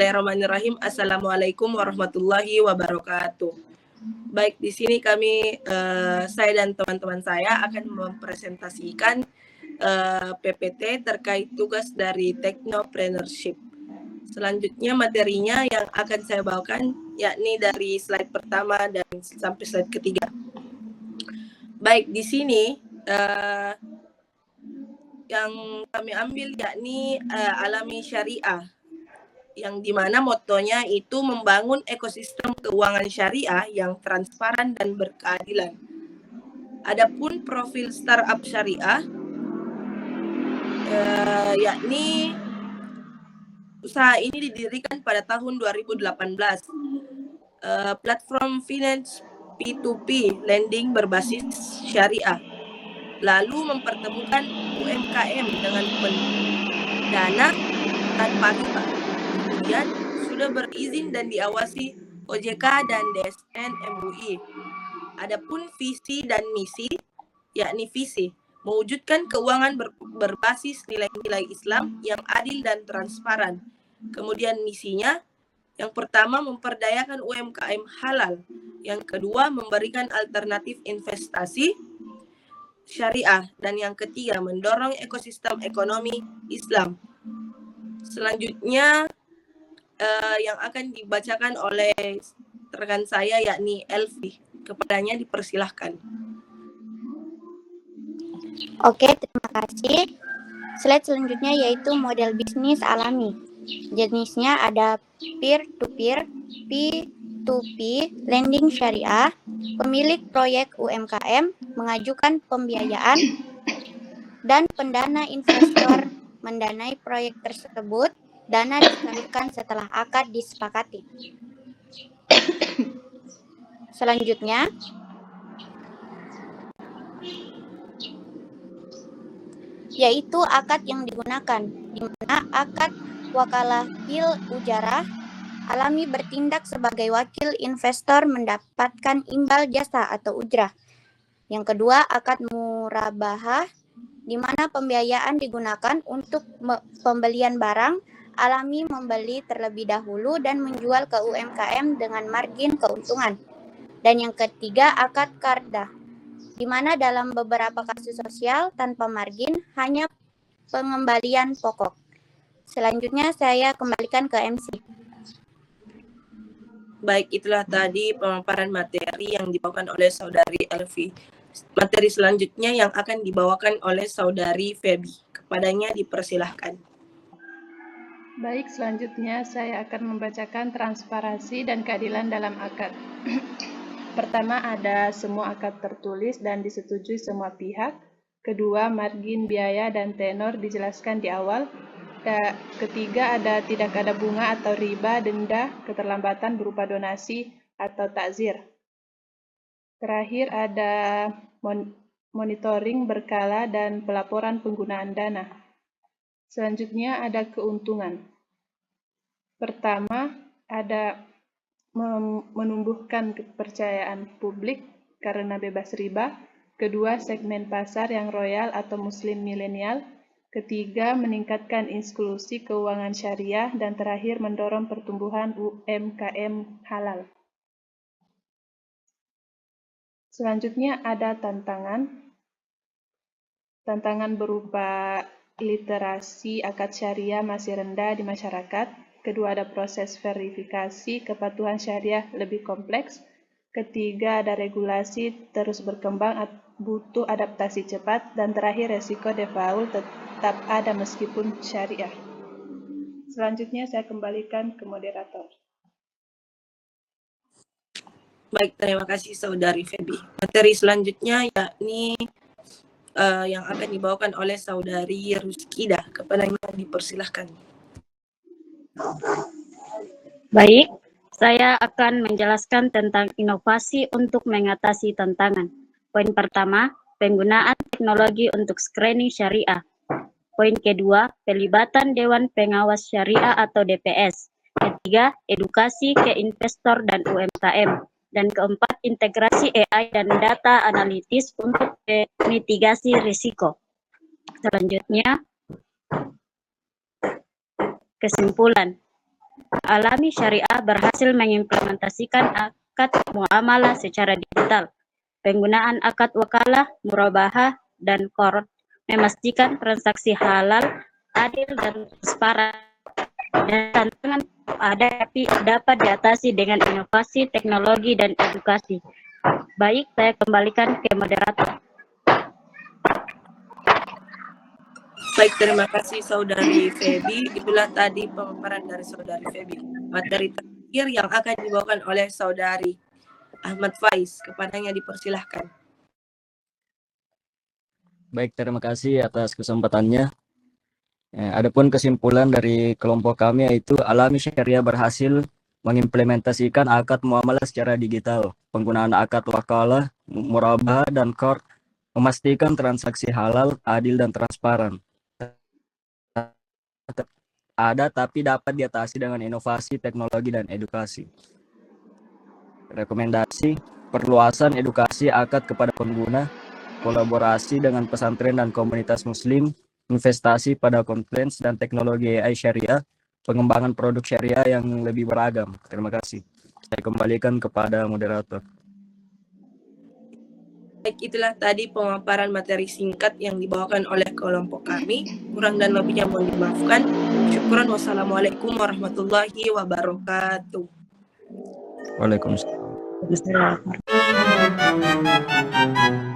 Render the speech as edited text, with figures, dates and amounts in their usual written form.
Bismillahirrahmanirrahim. Assalamualaikum warahmatullahi wabarakatuh. Baik, di sini kami, saya dan teman-teman saya akan mempresentasikan PPT terkait tugas dari Technopreneurship. Selanjutnya materinya yang akan saya bawakan yakni dari slide pertama dan sampai slide ketiga. Baik, di sini yang kami ambil yakni alami syariah, yang dimana motonya itu membangun ekosistem keuangan syariah yang transparan dan berkeadilan. Adapun profil startup syariah, yakni usaha ini didirikan pada tahun 2018. Platform finance P2P lending berbasis syariah, lalu mempertemukan UMKM dengan dana tanpa riba. Kemudian sudah berizin dan diawasi OJK dan DSN MUI. Adapun visi dan misi, yakni visi mewujudkan keuangan berbasis nilai-nilai Islam yang adil dan transparan. Kemudian misinya, yang pertama memperdayakan UMKM halal, yang kedua memberikan alternatif investasi syariah, dan yang ketiga mendorong ekosistem ekonomi Islam. Selanjutnya yang akan dibacakan oleh rekan saya yakni Elvi. Kepadanya dipersilahkan. Oke, terima kasih. Slide selanjutnya yaitu model bisnis alami. Jenisnya ada peer-to-peer, P2P, lending syariah, pemilik proyek UMKM mengajukan pembiayaan, dan pendana investor mendanai proyek tersebut. Dana disalurkan setelah akad disepakati. Selanjutnya, yaitu akad yang digunakan, di mana akad wakalah bil ujarah alami bertindak sebagai wakil investor mendapatkan imbal jasa atau ujrah. Yang kedua, akad murabahah, di mana pembiayaan digunakan untuk pembelian barang, alami membeli terlebih dahulu dan menjual ke UMKM dengan margin keuntungan. Dan yang ketiga, akad qardah, di mana dalam beberapa kasus sosial tanpa margin hanya pengembalian pokok. Selanjutnya saya kembalikan ke MC. Baik, itulah tadi pemaparan materi yang dibawakan oleh Saudari Elvi. Materi selanjutnya yang akan dibawakan oleh Saudari Feby. Kepadanya dipersilahkan. Baik, selanjutnya saya akan membacakan transparansi dan keadilan dalam akad. Pertama, ada semua akad tertulis dan disetujui semua pihak. Kedua, margin, biaya, dan tenor dijelaskan di awal. Ketiga, tidak ada bunga atau riba, denda, keterlambatan berupa donasi atau takzir. Terakhir, ada monitoring berkala dan pelaporan penggunaan dana. Selanjutnya ada keuntungan. Pertama, ada menumbuhkan kepercayaan publik karena bebas riba. Kedua, segmen pasar yang royal atau muslim milenial. Ketiga, meningkatkan inklusi keuangan syariah. Dan terakhir, mendorong pertumbuhan UMKM halal. Selanjutnya ada tantangan. Tantangan berupa literasi akad syariah masih rendah di masyarakat. Kedua, ada proses verifikasi kepatuhan syariah lebih kompleks. Ketiga, ada regulasi terus berkembang, butuh adaptasi cepat. Dan terakhir, resiko default tetap ada meskipun syariah. Selanjutnya saya kembalikan ke moderator. Baik, terima kasih Saudari Feby. Materi selanjutnya yakni yang akan dibawakan oleh Saudari Ruskidah. Kepadanya dipersilahkan. Baik, saya akan menjelaskan tentang inovasi untuk mengatasi tantangan. Poin pertama, penggunaan teknologi untuk screening syariah. Poin kedua, pelibatan Dewan Pengawas Syariah atau DPS. Ketiga, edukasi ke investor dan UMKM. Dan keempat, integrasi AI dan data analitis untuk mitigasi risiko. Selanjutnya, kesimpulan. Alami Syariah berhasil mengimplementasikan akad muamalah secara digital. Penggunaan akad wakalah, murabahah, dan qard memastikan transaksi halal, adil, dan transparan. Dan tantangan ada tapi dapat diatasi dengan inovasi, teknologi, dan edukasi. Baik, saya kembalikan ke moderator. Baik, terima kasih Saudari Feby. Itulah tadi pemaparan dari Saudari Feby. Materi terakhir yang akan dibawakan oleh Saudari Ahmad Faiz. Kepadanya dipersilahkan. Baik, terima kasih atas kesempatannya. Adapun kesimpulan dari kelompok kami yaitu Alami Syariah berhasil mengimplementasikan akad muamalah secara digital. Penggunaan akad wakalah, murabahah, dan qard memastikan transaksi halal, adil, dan transparan. Ada tapi dapat diatasi dengan inovasi, teknologi, dan edukasi. Rekomendasi, perluasan edukasi akad kepada pengguna, kolaborasi dengan pesantren dan komunitas muslim, investasi pada compliance dan teknologi AI syariah, pengembangan produk syariah yang lebih beragam. Terima kasih. Saya kembalikan kepada moderator. Baik, itulah tadi pemaparan materi singkat yang dibawakan oleh kelompok kami. Kurang dan lebihnya mohon dimaafkan. Syukran. Wassalamualaikum warahmatullahi wabarakatuh. Waalaikumsalam. Bismillahirrahmanirrahim.